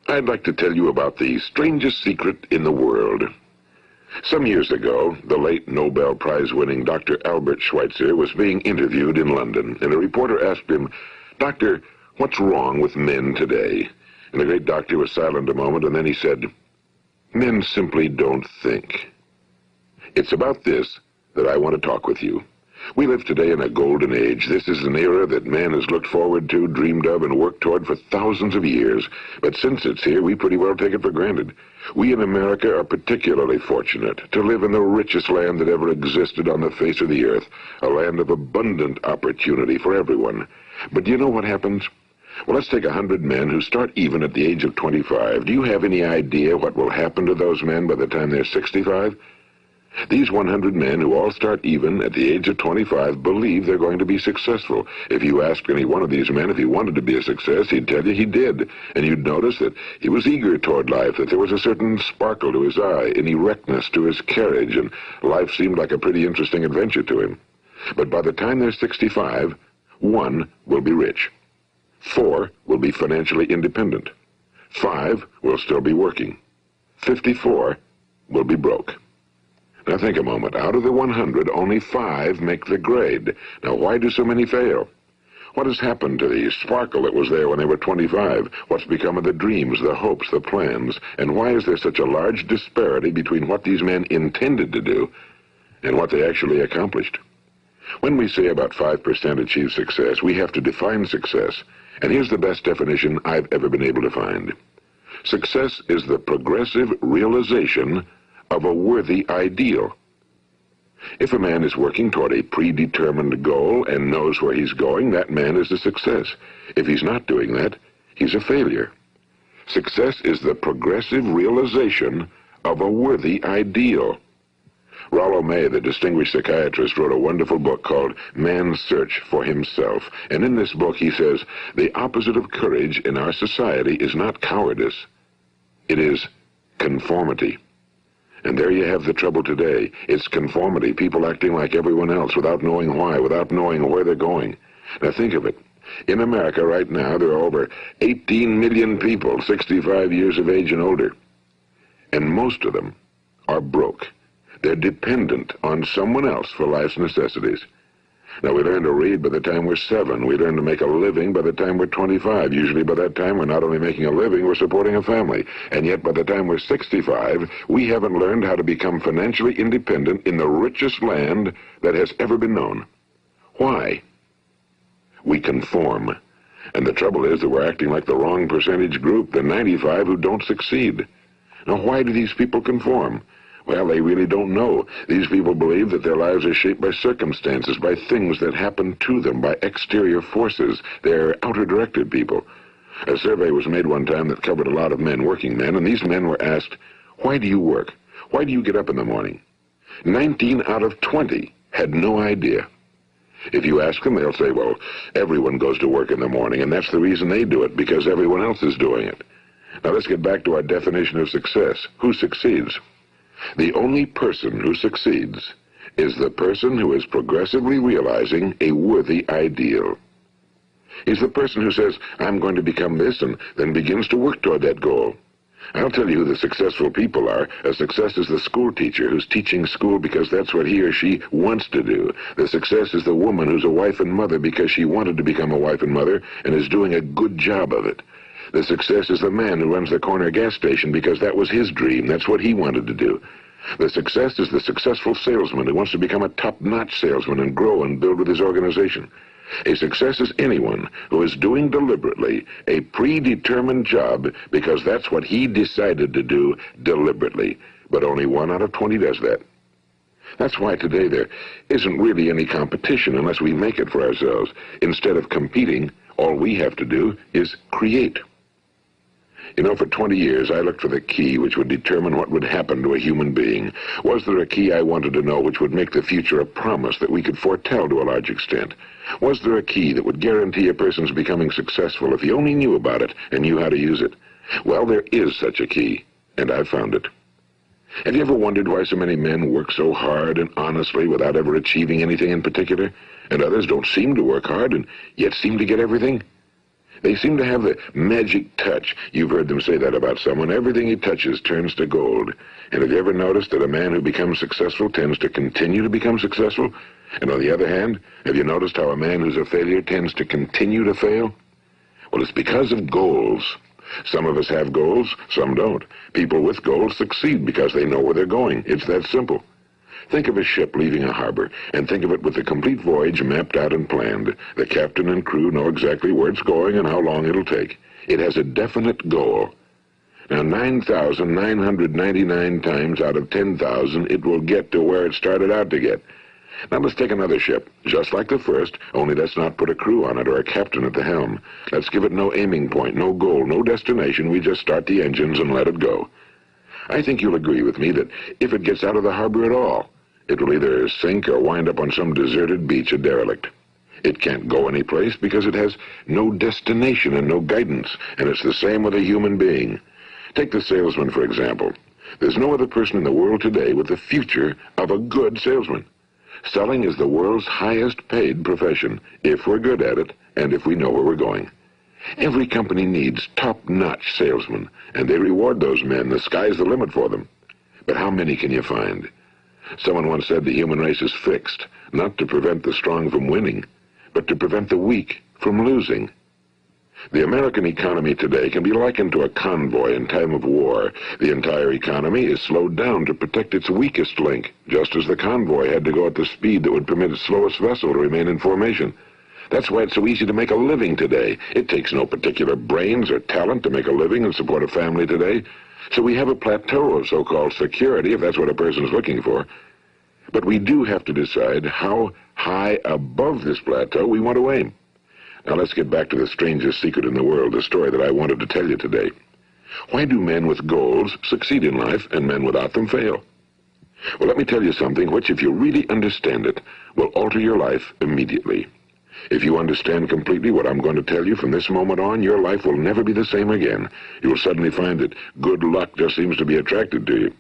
I'd like to tell you about the strangest secret in the world. Some years ago, the late Nobel Prize-winning Dr. Albert Schweitzer was being interviewed in London, and a reporter asked him, "Doctor, what's wrong with men today?" And the great doctor was silent a moment, and then he said, "Men simply don't think." It's about this that I want to talk with you. We live today in a golden age. This is an era that man has looked forward to, dreamed of, and worked toward for thousands of years. But since it's here, we pretty well take it for granted. We in America are particularly fortunate to live in the richest land that ever existed on the face of the earth, a land of abundant opportunity for everyone. But do you know what happens? Well, let's take 100 men who start even at the age of 25. Do you have any idea what will happen to those men by the time they're 65? These 100 men who all start even at the age of 25 believe they're going to be successful. If you asked any one of these men if he wanted to be a success, he'd tell you he did. And you'd notice that he was eager toward life, that there was a certain sparkle to his eye, an erectness to his carriage, and life seemed like a pretty interesting adventure to him. But by the time they're 65, 1 will be rich. 4 will be financially independent. 5 will still be working. 54 will be broke. Now think a moment. Out of the 100, only 5 make the grade. Now why do so many fail? What has happened to the sparkle that was there when they were 25? What's become of the dreams, the hopes, the plans? And why is there such a large disparity between what these men intended to do and what they actually accomplished? When we say about 5% achieve success, we have to define success. And here's the best definition I've ever been able to find. Success is the progressive realization of a worthy ideal. If a man is working toward a predetermined goal and knows where he's going, that man is a success. If he's not doing that, he's a failure. Success is the progressive realization of a worthy ideal. Rollo May, the distinguished psychiatrist, wrote a wonderful book called Man's Search for Himself. And in this book he says, the opposite of courage in our society is not cowardice. It is conformity. And there you have the trouble today. It's conformity, people acting like everyone else without knowing why, without knowing where they're going. Now think of it. In America right now, there are over 18 million people 65 years of age and older. And most of them are broke. They're dependent on someone else for life's necessities. Now, we learn to read by the time we're 7. We learn to make a living by the time we're 25. Usually by that time, we're not only making a living, we're supporting a family. And yet, by the time we're 65, we haven't learned how to become financially independent in the richest land that has ever been known. Why? We conform. And the trouble is that we're acting like the wrong percentage group, the 95 who don't succeed. Now, why do these people conform? Well, they really don't know. These people believe that their lives are shaped by circumstances, by things that happen to them, by exterior forces. They're outer-directed people. A survey was made one time that covered a lot of men, working men, and these men were asked, "Why do you work? Why do you get up in the morning?" 19 out of 20 had no idea. If you ask them, they'll say, well, everyone goes to work in the morning, and that's the reason they do it, because everyone else is doing it. Now let's get back to our definition of success. Who succeeds? The only person who succeeds is the person who is progressively realizing a worthy ideal. He's the person who says, I'm going to become this, and then begins to work toward that goal. I'll tell you who the successful people are. A success is the school teacher who's teaching school because that's what he or she wants to do. The success is the woman who's a wife and mother because she wanted to become a wife and mother and is doing a good job of it. The success is the man who runs the corner gas station because that was his dream. That's what he wanted to do. The success is the successful salesman who wants to become a top-notch salesman and grow and build with his organization. A success is anyone who is doing deliberately a predetermined job because that's what he decided to do deliberately. But only 1 out of 20 does that. That's why today there isn't really any competition unless we make it for ourselves. Instead of competing, all we have to do is create. You know, for 20 years, I looked for the key which would determine what would happen to a human being. Was there a key I wanted to know which would make the future a promise that we could foretell to a large extent? Was there a key that would guarantee a person's becoming successful if he only knew about it and knew how to use it? Well, there is such a key, and I've found it. Have you ever wondered why so many men work so hard and honestly without ever achieving anything in particular, and others don't seem to work hard and yet seem to get everything? They seem to have the magic touch. You've heard them say that about someone. Everything he touches turns to gold. And have you ever noticed that a man who becomes successful tends to continue to become successful? And on the other hand, have you noticed how a man who's a failure tends to continue to fail? Well, it's because of goals. Some of us have goals, some don't. People with goals succeed because they know where they're going. It's that simple. Think of a ship leaving a harbor, and think of it with the complete voyage mapped out and planned. The captain and crew know exactly where it's going and how long it'll take. It has a definite goal. Now, 9,999 times out of 10,000, it will get to where it started out to get. Now, let's take another ship, just like the first, only let's not put a crew on it or a captain at the helm. Let's give it no aiming point, no goal, no destination. We just start the engines and let it go. I think you'll agree with me that if it gets out of the harbor at all, it will either sink or wind up on some deserted beach, a derelict. It can't go anyplace because it has no destination and no guidance, and it's the same with a human being. Take the salesman, for example. There's no other person in the world today with the future of a good salesman. Selling is the world's highest paid profession, if we're good at it and if we know where we're going. Every company needs top-notch salesmen, and they reward those men. The sky's the limit for them. But how many can you find? Someone once said the human race is fixed, not to prevent the strong from winning, but to prevent the weak from losing. The American economy today can be likened to a convoy in time of war. The entire economy is slowed down to protect its weakest link, just as the convoy had to go at the speed that would permit its slowest vessel to remain in formation. That's why it's so easy to make a living today. It takes no particular brains or talent to make a living and support a family today. So we have a plateau of so-called security, if that's what a person's looking for. But we do have to decide how high above this plateau we want to aim. Now let's get back to the strangest secret in the world, the story that I wanted to tell you today. Why do men with goals succeed in life and men without them fail? Well, let me tell you something which, if you really understand it, will alter your life immediately. If you understand completely what I'm going to tell you from this moment on, your life will never be the same again. You will suddenly find that good luck just seems to be attracted to you.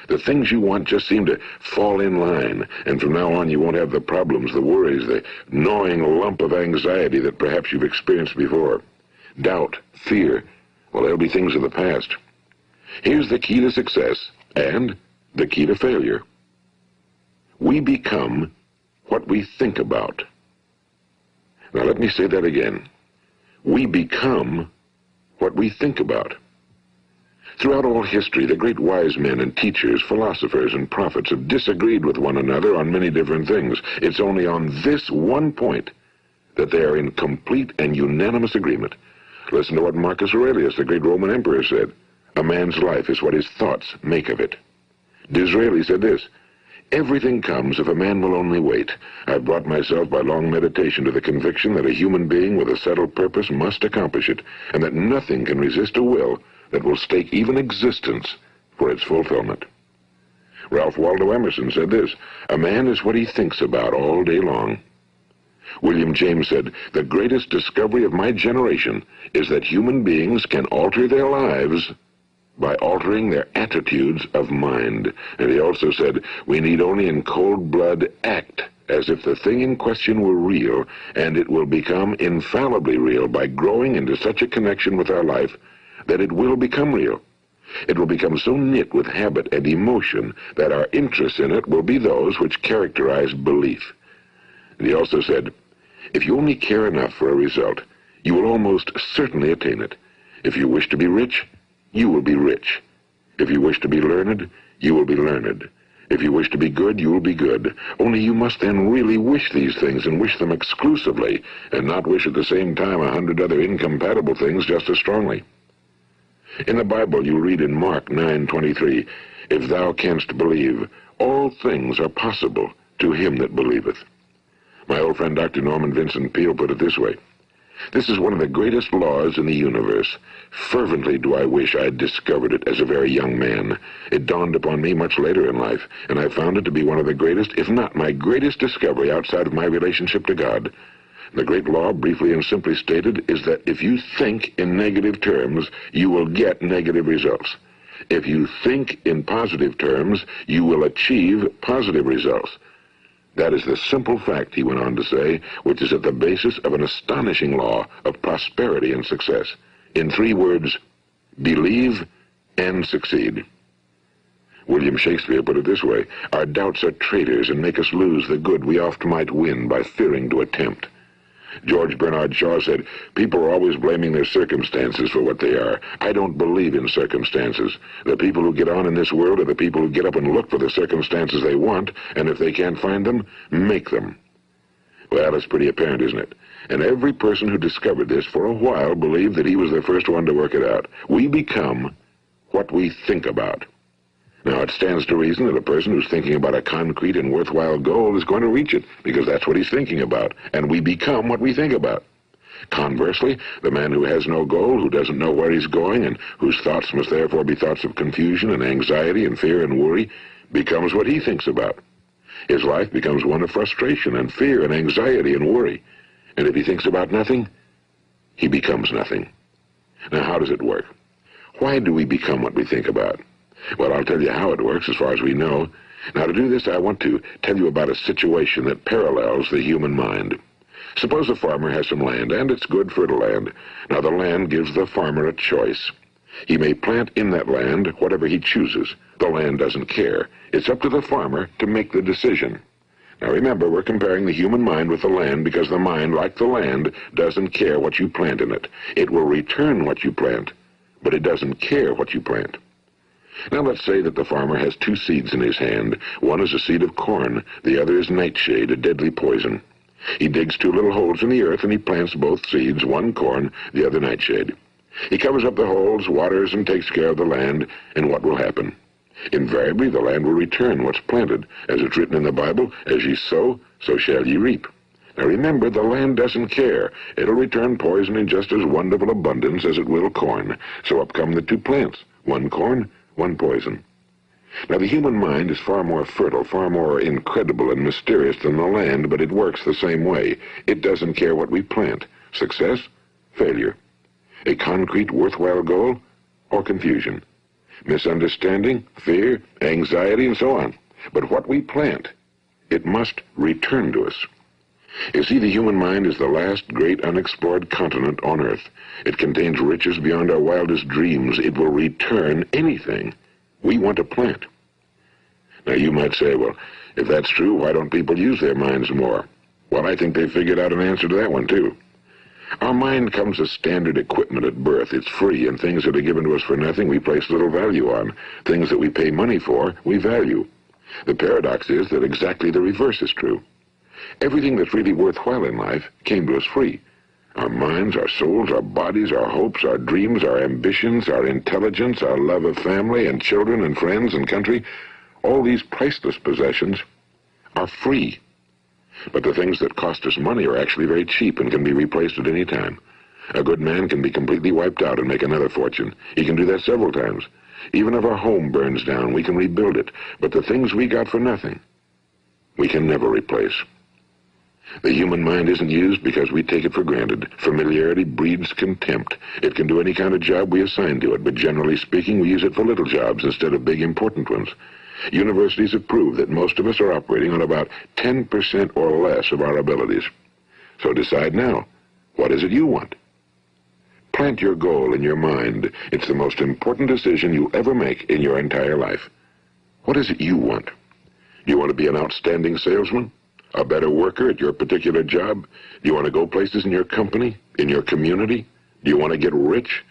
The things you want just seem to fall in line, and from now on you won't have the problems, the worries, the gnawing lump of anxiety that perhaps you've experienced before. Doubt, fear, well, they'll be things of the past. Here's the key to success and the key to failure. We become what we think about. Now let me say that again. We become what we think about. Throughout all history, the great wise men and teachers, philosophers and prophets have disagreed with one another on many different things. It's only on this one point that they are in complete and unanimous agreement. Listen to what Marcus Aurelius, the great Roman emperor, said. A man's life is what his thoughts make of it. Disraeli said this. Everything comes if a man will only wait. I've brought myself by long meditation to the conviction that a human being with a settled purpose must accomplish it, and that nothing can resist a will that will stake even existence for its fulfillment. Ralph Waldo Emerson said this, a man is what he thinks about all day long. William James said, the greatest discovery of my generation is that human beings can alter their lives by altering their attitudes of mind. And he also said, we need only in cold blood act as if the thing in question were real, and it will become infallibly real by growing into such a connection with our life that it will become real. It will become so knit with habit and emotion that our interest in it will be those which characterize belief. And he also said, if you only care enough for a result, you will almost certainly attain it. If you wish to be rich, you will be rich. If you wish to be learned, you will be learned. If you wish to be good, you will be good. Only you must then really wish these things and wish them exclusively, and not wish at the same time 100 other incompatible things just as strongly. In the Bible, you read in Mark 9:23, if thou canst believe, all things are possible to him that believeth. My old friend Dr. Norman Vincent Peale put it this way, this is one of the greatest laws in the universe. Fervently do I wish I had discovered it as a very young man. It dawned upon me much later in life, and I found it to be one of the greatest, if not my greatest discovery outside of my relationship to God. The great law, briefly and simply stated, is that if you think in negative terms, you will get negative results. If you think in positive terms, you will achieve positive results. That is the simple fact, he went on to say, which is at the basis of an astonishing law of prosperity and success. In 3 words, believe and succeed. William Shakespeare put it this way: our doubts are traitors and make us lose the good we oft might win by fearing to attempt. George Bernard Shaw said, people are always blaming their circumstances for what they are. I don't believe in circumstances. The people who get on in this world are the people who get up and look for the circumstances they want, and if they can't find them, make them. Well, it's pretty apparent, isn't it? And every person who discovered this for a while believed that he was the first one to work it out. We become what we think about. Now, it stands to reason that a person who's thinking about a concrete and worthwhile goal is going to reach it, because that's what he's thinking about, and we become what we think about. Conversely, the man who has no goal, who doesn't know where he's going, and whose thoughts must therefore be thoughts of confusion and anxiety and fear and worry, becomes what he thinks about. His life becomes one of frustration and fear and anxiety and worry. And if he thinks about nothing, he becomes nothing. Now, how does it work? Why do we become what we think about? Well, I'll tell you how it works as far as we know. Now, to do this, I want to tell you about a situation that parallels the human mind. Suppose a farmer has some land, and it's good fertile land. Now, the land gives the farmer a choice. He may plant in that land whatever he chooses. The land doesn't care. It's up to the farmer to make the decision. Now, remember, we're comparing the human mind with the land because the mind, like the land, doesn't care what you plant in it. It will return what you plant, but it doesn't care what you plant. Now, let's say that the farmer has 2 seeds in his hand. One is a seed of corn. The other is nightshade, a deadly poison. He digs 2 little holes in the earth, and he plants both seeds, one corn, the other nightshade. He covers up the holes, waters, and takes care of the land, and what will happen? Invariably, the land will return what's planted. As it's written in the Bible, as ye sow, so shall ye reap. Now remember, the land doesn't care. It'll return poison in just as wonderful abundance as it will corn. So up come the 2 plants, one corn, one poison. Now, the human mind is far more fertile, far more incredible and mysterious than the land, but it works the same way. It doesn't care what we plant. Success, failure. A concrete, worthwhile goal, or confusion. Misunderstanding, fear, anxiety, and so on. But what we plant, it must return to us. You see, the human mind is the last great unexplored continent on Earth. It contains riches beyond our wildest dreams. It will return anything we want to plant. Now, you might say, well, if that's true, why don't people use their minds more? Well, I think they figured out an answer to that one, too. Our mind comes as standard equipment at birth. It's free, and things that are given to us for nothing we place little value on. Things that we pay money for, we value. The paradox is that exactly the reverse is true. Everything that's really worthwhile in life came to us free. Our minds, our souls, our bodies, our hopes, our dreams, our ambitions, our intelligence, our love of family and children and friends and country, all these priceless possessions are free. But the things that cost us money are actually very cheap and can be replaced at any time. A good man can be completely wiped out and make another fortune. He can do that several times. Even if our home burns down, we can rebuild it. But the things we got for nothing, we can never replace. The human mind isn't used because we take it for granted. Familiarity breeds contempt. It can do any kind of job we assign to it, but generally speaking, we use it for little jobs instead of big, important ones. Universities have proved that most of us are operating on about 10% or less of our abilities. So decide now, what is it you want? Plant your goal in your mind. It's the most important decision you'll ever make in your entire life. What is it you want? Do you want to be an outstanding salesman? A better worker at your particular job? Do you want to go places in your company, in your community? Do you want to get rich?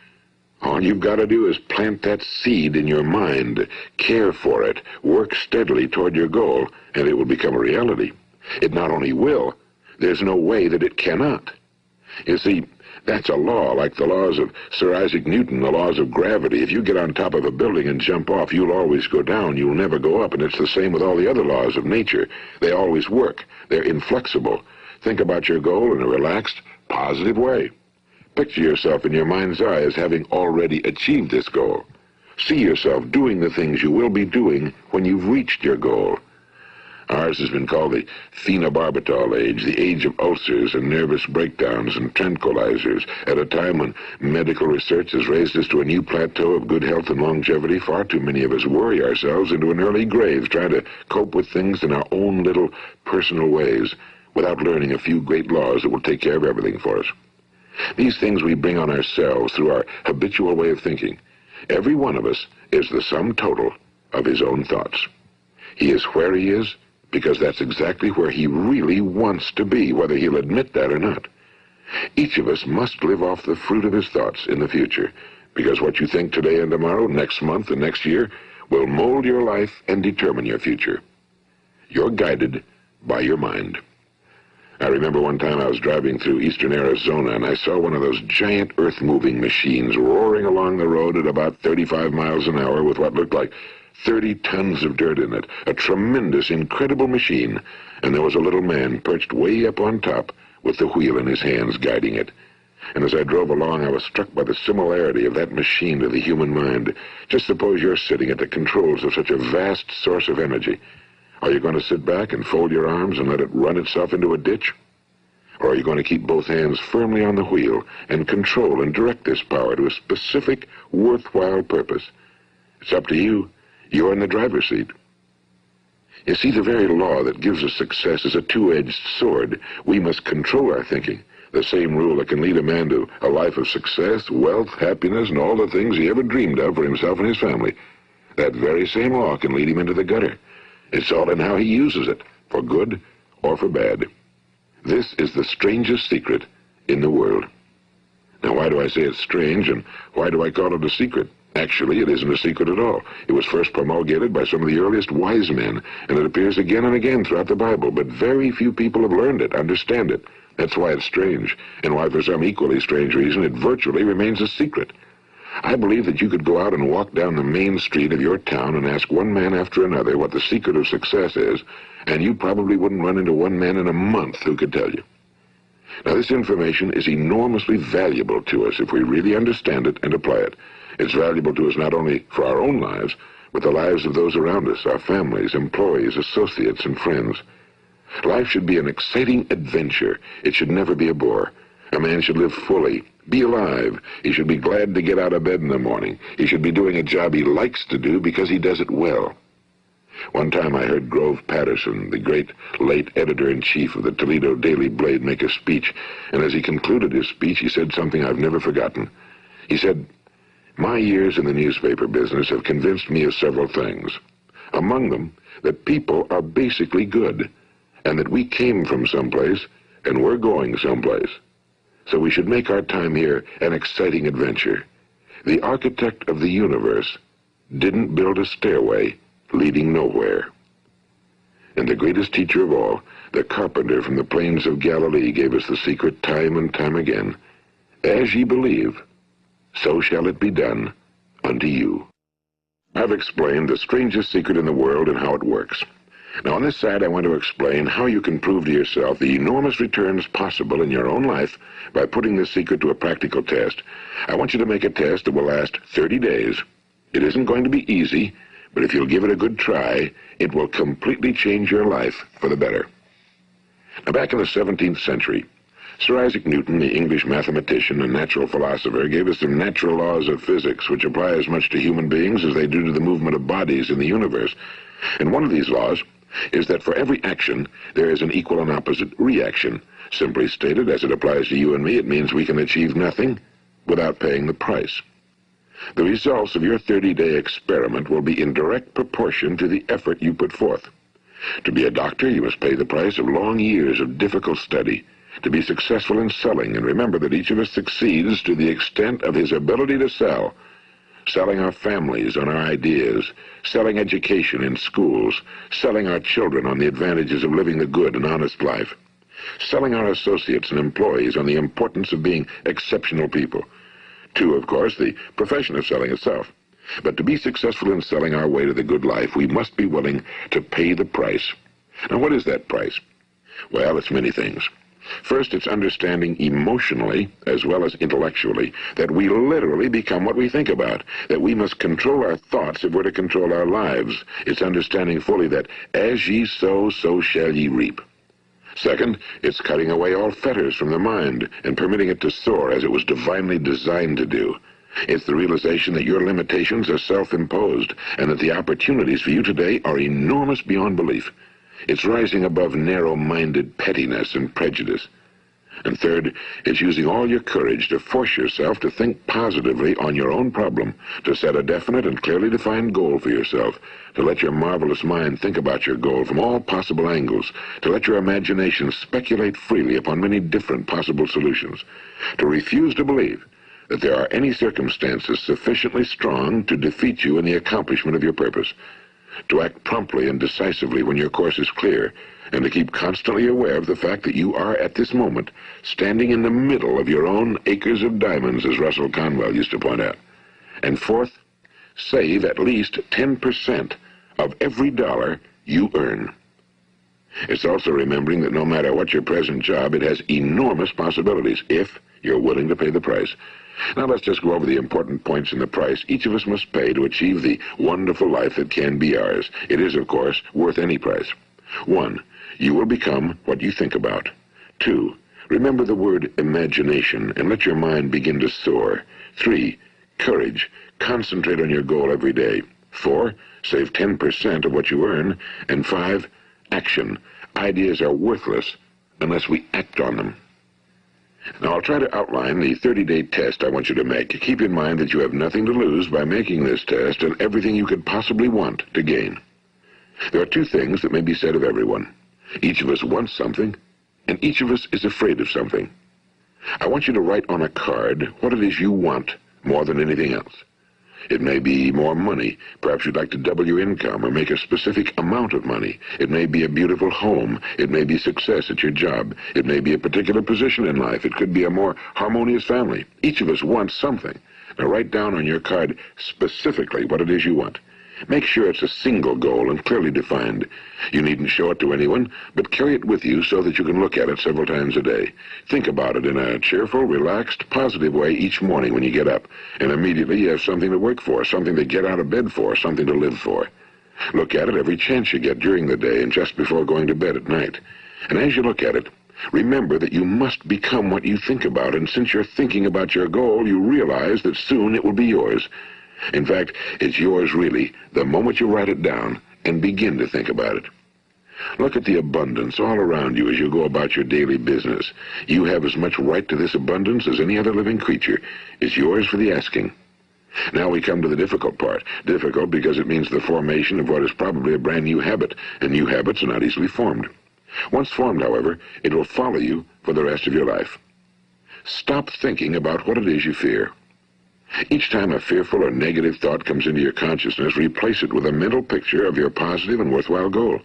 All you've got to do is plant that seed in your mind, care for it, work steadily toward your goal, and it will become a reality. It not only will, there's no way that it cannot. You see, that's a law, like the laws of Sir Isaac Newton, the laws of gravity. If you get on top of a building and jump off, you'll always go down. You'll never go up, and it's the same with all the other laws of nature. They always work. They're inflexible. Think about your goal in a relaxed, positive way. Picture yourself in your mind's eye as having already achieved this goal. See yourself doing the things you will be doing when you've reached your goal. Ours has been called the phenobarbital age of ulcers and nervous breakdowns and tranquilizers. At a time when medical research has raised us to a new plateau of good health and longevity, far too many of us worry ourselves into an early grave trying to cope with things in our own little personal ways without learning a few great laws that will take care of everything for us. These things we bring on ourselves through our habitual way of thinking. Every one of us is the sum total of his own thoughts. He is where he is because that's exactly where he really wants to be, whether he'll admit that or not. Each of us must live off the fruit of his thoughts in the future, because what you think today and tomorrow, next month and next year, will mold your life and determine your future. You're guided by your mind. I remember one time I was driving through eastern Arizona, and I saw one of those giant earth-moving machines roaring along the road at about 35 miles an hour with what looked like 30 tons of dirt in it, a tremendous, incredible machine, and there was a little man perched way up on top with the wheel in his hands guiding it. And as I drove along, I was struck by the similarity of that machine to the human mind. Just suppose you're sitting at the controls of such a vast source of energy. Are you going to sit back and fold your arms and let it run itself into a ditch? Or are you going to keep both hands firmly on the wheel and control and direct this power to a specific, worthwhile purpose? It's up to you. You're in the driver's seat. You see, the very law that gives us success is a two-edged sword. We must control our thinking. The same rule that can lead a man to a life of success, wealth, happiness, and all the things he ever dreamed of for himself and his family. That very same law can lead him into the gutter. It's all in how he uses it, for good or for bad. This is the strangest secret in the world. Now, why do I say it's strange, and why do I call it a secret? Actually, it isn't a secret at all. It was first promulgated by some of the earliest wise men, and it appears again and again throughout the Bible, but very few people have learned it, understand it. That's why it's strange, and why for some equally strange reason it virtually remains a secret. I believe that you could go out and walk down the main street of your town and ask one man after another what the secret of success is, and you probably wouldn't run into one man in a month who could tell you. Now, this information is enormously valuable to us if we really understand it and apply it. It's valuable to us not only for our own lives, but the lives of those around us, our families, employees, associates, and friends. Life should be an exciting adventure. It should never be a bore. A man should live fully, be alive. He should be glad to get out of bed in the morning. He should be doing a job he likes to do because he does it well. One time I heard Grove Patterson, the great late editor-in-chief of the Toledo Daily Blade, make a speech, and as he concluded his speech, he said something I've never forgotten. He said, "My years in the newspaper business have convinced me of several things. Among them, that people are basically good, and that we came from someplace, and we're going someplace. So we should make our time here an exciting adventure. The architect of the universe didn't build a stairway leading nowhere." And the greatest teacher of all, the carpenter from the plains of Galilee, gave us the secret time and time again. As ye believe, so shall it be done unto you. I've explained the strangest secret in the world and how it works. Now, on this side, I want to explain how you can prove to yourself the enormous returns possible in your own life by putting this secret to a practical test. I want you to make a test that will last 30 days. It isn't going to be easy, but if you'll give it a good try, it will completely change your life for the better. Now, back in the 17th century, Sir Isaac Newton, the English mathematician and natural philosopher, gave us some natural laws of physics which apply as much to human beings as they do to the movement of bodies in the universe. And one of these laws is that for every action, there is an equal and opposite reaction. Simply stated, as it applies to you and me, it means we can achieve nothing without paying the price. The results of your 30-day experiment will be in direct proportion to the effort you put forth. To be a doctor, you must pay the price of long years of difficult study. To be successful in selling, and remember that each of us succeeds to the extent of his ability to sell. Selling our families on our ideas, selling education in schools, selling our children on the advantages of living the good and honest life, selling our associates and employees on the importance of being exceptional people. To, of course, the profession of selling itself. But to be successful in selling our way to the good life, we must be willing to pay the price. Now, what is that price? Well, it's many things. First, it's understanding emotionally as well as intellectually that we literally become what we think about, that we must control our thoughts if we're to control our lives. It's understanding fully that as ye sow, so shall ye reap. Second, it's cutting away all fetters from the mind and permitting it to soar as it was divinely designed to do. It's the realization that your limitations are self-imposed and that the opportunities for you today are enormous beyond belief. It's rising above narrow-minded pettiness and prejudice. And third, it's using all your courage to force yourself to think positively on your own problem, to set a definite and clearly defined goal for yourself, to let your marvelous mind think about your goal from all possible angles, to let your imagination speculate freely upon many different possible solutions, to refuse to believe that there are any circumstances sufficiently strong to defeat you in the accomplishment of your purpose, to act promptly and decisively when your course is clear, and to keep constantly aware of the fact that you are, at this moment, standing in the middle of your own acres of diamonds, as Russell Conwell used to point out. And fourth, save at least 10% of every dollar you earn. It's also remembering that no matter what your present job, it has enormous possibilities if you're willing to pay the price. Now let's just go over the important points in the price each of us must pay to achieve the wonderful life that can be ours. It is, of course, worth any price. 1. You will become what you think about. 2. Remember the word imagination and let your mind begin to soar. 3. Courage. Concentrate on your goal every day. 4. Save 10% of what you earn. And 5. Action. Ideas are worthless unless we act on them. Now, I'll try to outline the 30-day test I want you to make. Keep in mind that you have nothing to lose by making this test and everything you could possibly want to gain. There are two things that may be said of everyone. Each of us wants something, and each of us is afraid of something. I want you to write on a card what it is you want more than anything else. It may be more money. Perhaps you'd like to double your income or make a specific amount of money. It may be a beautiful home. It may be success at your job. It may be a particular position in life. It could be a more harmonious family. Each of us wants something. Now write down on your card specifically what it is you want. Make sure it's a single goal and clearly defined. You needn't show it to anyone, but carry it with you so that you can look at it several times a day. Think about it in a cheerful, relaxed, positive way each morning when you get up, and immediately you have something to work for, something to get out of bed for, something to live for. Look at it every chance you get during the day and just before going to bed at night. And as you look at it, remember that you must become what you think about, and since you're thinking about your goal, you realize that soon it will be yours. In fact, it's yours really the moment you write it down and begin to think about it. Look at the abundance all around you as you go about your daily business. You have as much right to this abundance as any other living creature. It's yours for the asking. Now we come to the difficult part. Difficult because it means the formation of what is probably a brand new habit, and new habits are not easily formed. Once formed, however, it will follow you for the rest of your life. Stop thinking about what it is you fear. Each time a fearful or negative thought comes into your consciousness, replace it with a mental picture of your positive and worthwhile goal.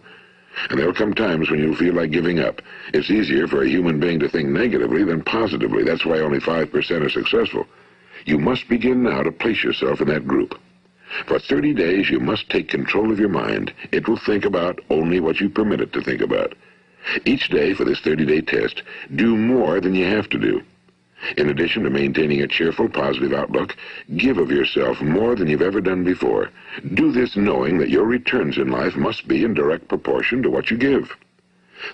And there'll come times when you'll feel like giving up. It's easier for a human being to think negatively than positively. That's why only 5% are successful. You must begin now to place yourself in that group. For 30 days, you must take control of your mind. It will think about only what you permit it to think about. Each day for this 30-day test, do more than you have to do. In addition to maintaining a cheerful, positive outlook, give of yourself more than you've ever done before. Do this knowing that your returns in life must be in direct proportion to what you give.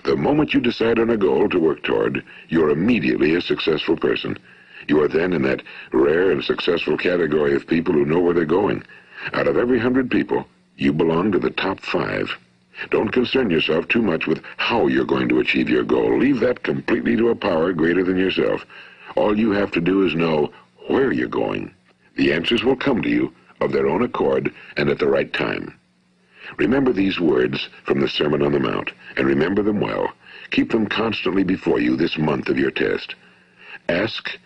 The moment you decide on a goal to work toward, you're immediately a successful person. You are then in that rare and successful category of people who know where they're going. Out of every 100 people, you belong to the top 5. Don't concern yourself too much with how you're going to achieve your goal. Leave that completely to a power greater than yourself. All you have to do is know where you're going. The answers will come to you of their own accord and at the right time. Remember these words from the Sermon on the Mount, and remember them well. Keep them constantly before you this month of your test. Ask,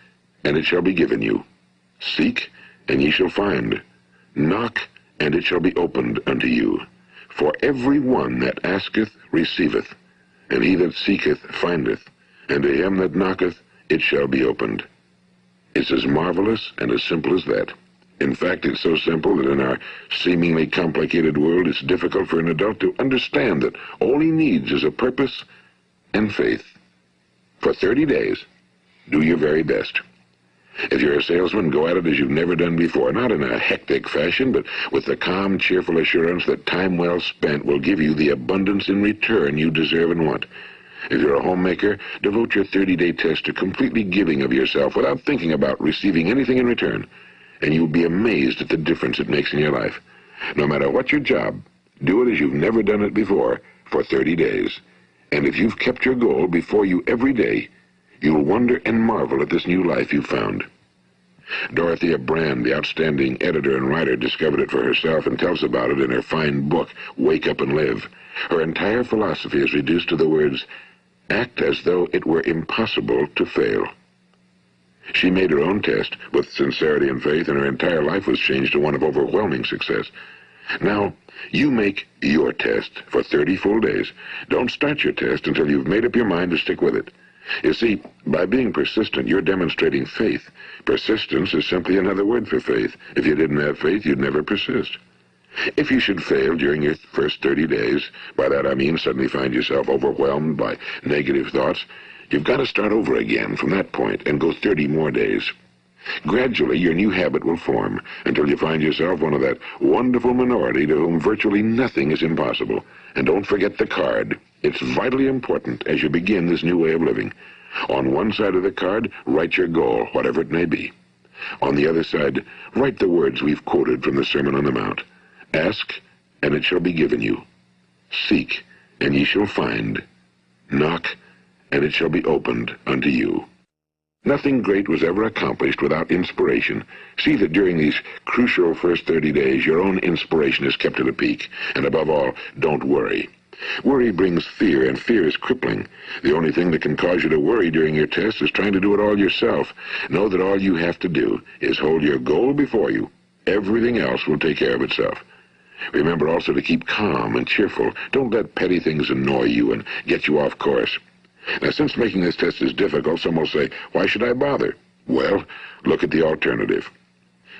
and it shall be given you. Seek, and ye shall find. Knock, and it shall be opened unto you. For every one that asketh receiveth, and he that seeketh findeth, and to him that knocketh it shall be opened. It's as marvelous and as simple as that. In fact, it's so simple that in our seemingly complicated world, it's difficult for an adult to understand that all he needs is a purpose and faith. For 30 days, do your very best. If you're a salesman, go at it as you've never done before, not in a hectic fashion, but with the calm, cheerful assurance that time well spent will give you the abundance in return you deserve and want. If you're a homemaker, devote your 30-day test to completely giving of yourself without thinking about receiving anything in return, and you'll be amazed at the difference it makes in your life. No matter what your job, do it as you've never done it before for 30 days. And if you've kept your goal before you every day, you'll wonder and marvel at this new life you've found. Dorothea Brand, the outstanding editor and writer, discovered it for herself and tells about it in her fine book, Wake Up and Live. Her entire philosophy is reduced to the words, act as though it were impossible to fail. She made her own test with sincerity and faith, and her entire life was changed to one of overwhelming success. Now, you make your test for 30 full days. Don't start your test until you've made up your mind to stick with it. You see, by being persistent, you're demonstrating faith. Persistence is simply another word for faith. If you didn't have faith, you'd never persist. If you should fail during your first 30 days, by that I mean suddenly find yourself overwhelmed by negative thoughts, you've got to start over again from that point and go 30 more days. Gradually, your new habit will form until you find yourself one of that wonderful minority to whom virtually nothing is impossible. And don't forget the card. It's vitally important as you begin this new way of living. On one side of the card, write your goal, whatever it may be. On the other side, write the words we've quoted from the Sermon on the Mount. Ask, and it shall be given you. Seek, and ye shall find. Knock, and it shall be opened unto you. Nothing great was ever accomplished without inspiration. See that during these crucial first 30 days, your own inspiration is kept at a peak. And above all, don't worry. Worry brings fear, and fear is crippling. The only thing that can cause you to worry during your test is trying to do it all yourself. Know that all you have to do is hold your goal before you. Everything else will take care of itself. Remember also to keep calm and cheerful. Don't let petty things annoy you and get you off course. Now, since making this test is difficult, some will say, why should I bother? Well, look at the alternative.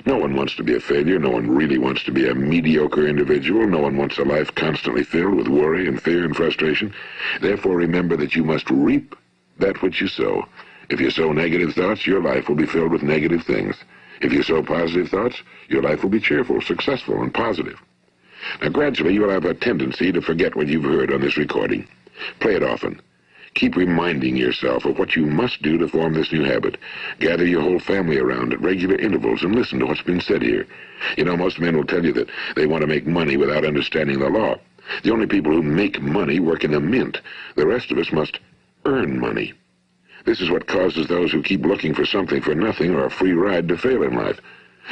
No one wants to be a failure. No one really wants to be a mediocre individual. No one wants a life constantly filled with worry and fear and frustration. Therefore, remember that you must reap that which you sow. If you sow negative thoughts, your life will be filled with negative things. If you sow positive thoughts, your life will be cheerful, successful, and positive. Now, gradually, you will have a tendency to forget what you've heard on this recording. Play it often. Keep reminding yourself of what you must do to form this new habit. Gather your whole family around at regular intervals and listen to what's been said here. You know, most men will tell you that they want to make money without understanding the law. The only people who make money work in a mint. The rest of us must earn money. This is what causes those who keep looking for something for nothing or a free ride to fail in life.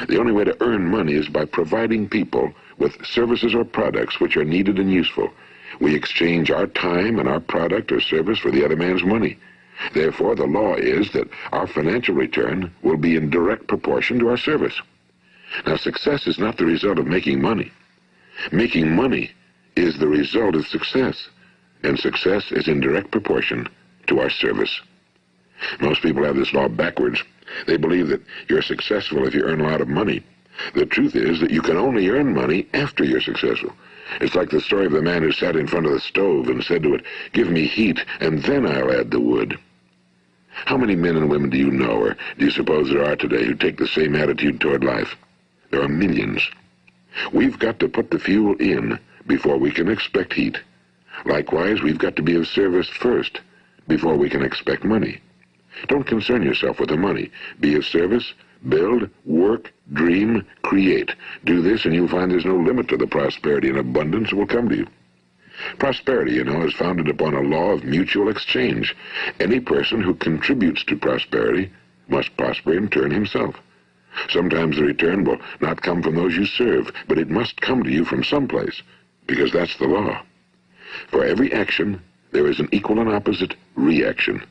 The only way to earn money is by providing people with services or products which are needed and useful. We exchange our time and our product or service for the other man's money. Therefore, the law is that our financial return will be in direct proportion to our service. Now, success is not the result of making money. Making money is the result of success, and success is in direct proportion to our service. Most people have this law backwards. They believe that you're successful if you earn a lot of money. The truth is that you can only earn money after you're successful. It's like the story of the man who sat in front of the stove and said to it, "Give me heat, and then I'll add the wood." How many men and women do you know, or do you suppose there are today, who take the same attitude toward life? There are millions. We've got to put the fuel in before we can expect heat. Likewise, we've got to be of service first before we can expect money. Don't concern yourself with the money. Be of service, build, work, dream, create. Do this and you'll find there's no limit to the prosperity and abundance that will come to you. Prosperity, you know, is founded upon a law of mutual exchange. Any person who contributes to prosperity must prosper in turn himself. Sometimes the return will not come from those you serve, but it must come to you from someplace, because that's the law. For every action, there is an equal and opposite reaction.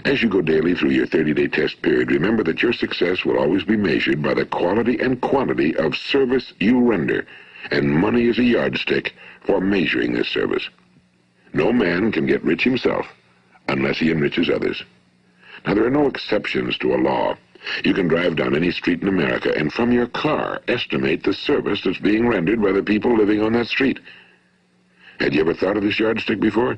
As you go daily through your 30-day test period, remember that your success will always be measured by the quality and quantity of service you render, and money is a yardstick for measuring this service. No man can get rich himself unless he enriches others. Now, there are no exceptions to a law. You can drive down any street in America and from your car estimate the service that's being rendered by the people living on that street. Had you ever thought of this yardstick before?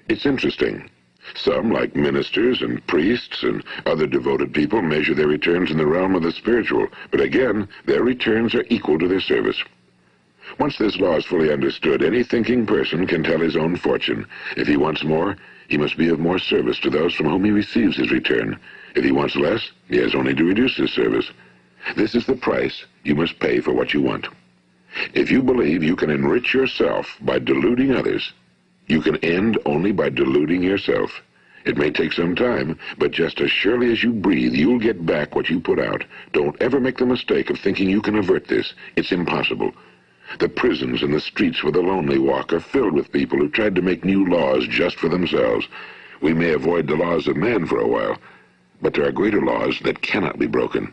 It's interesting. Some, like ministers and priests and other devoted people, measure their returns in the realm of the spiritual, but again, their returns are equal to their service. Once this law is fully understood, any thinking person can tell his own fortune. If he wants more, he must be of more service to those from whom he receives his return. If he wants less, he has only to reduce his service. This is the price you must pay for what you want. If you believe you can enrich yourself by deluding others, you can end only by deluding yourself. It may take some time, but just as surely as you breathe, you'll get back what you put out. Don't ever make the mistake of thinking you can avert this. It's impossible. The prisons and the streets where the lonely walk are filled with people who tried to make new laws just for themselves. We may avoid the laws of man for a while, but there are greater laws that cannot be broken.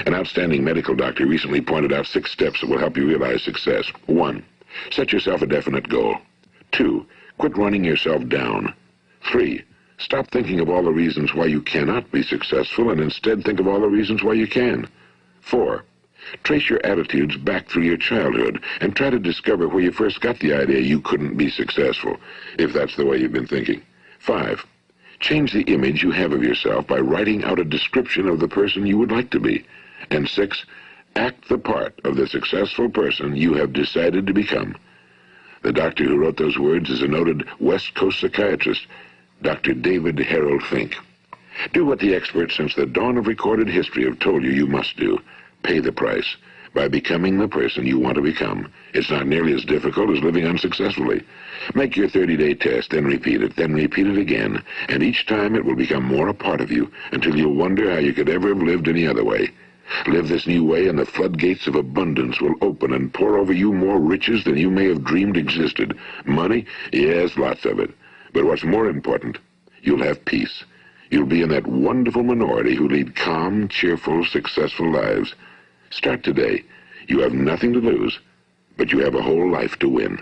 An outstanding medical doctor recently pointed out 6 steps that will help you realize success. 1. Set yourself a definite goal. 2. Quit running yourself down. 3. Stop thinking of all the reasons why you cannot be successful and instead think of all the reasons why you can. 4. Trace your attitudes back through your childhood and try to discover where you first got the idea you couldn't be successful, if that's the way you've been thinking. 5. Change the image you have of yourself by writing out a description of the person you would like to be. And 6. Act the part of the successful person you have decided to become. The doctor who wrote those words is a noted West Coast psychiatrist, Dr. David Harold Fink. Do what the experts since the dawn of recorded history have told you you must do. Pay the price by becoming the person you want to become. It's not nearly as difficult as living unsuccessfully. Make your 30-day test, then repeat it again, and each time it will become more a part of you until you'll wonder how you could ever have lived any other way. Live this new way and the floodgates of abundance will open and pour over you more riches than you may have dreamed existed. Money? Yes, lots of it. But what's more important, you'll have peace. You'll be in that wonderful minority who lead calm, cheerful, successful lives. Start today. You have nothing to lose, but you have a whole life to win.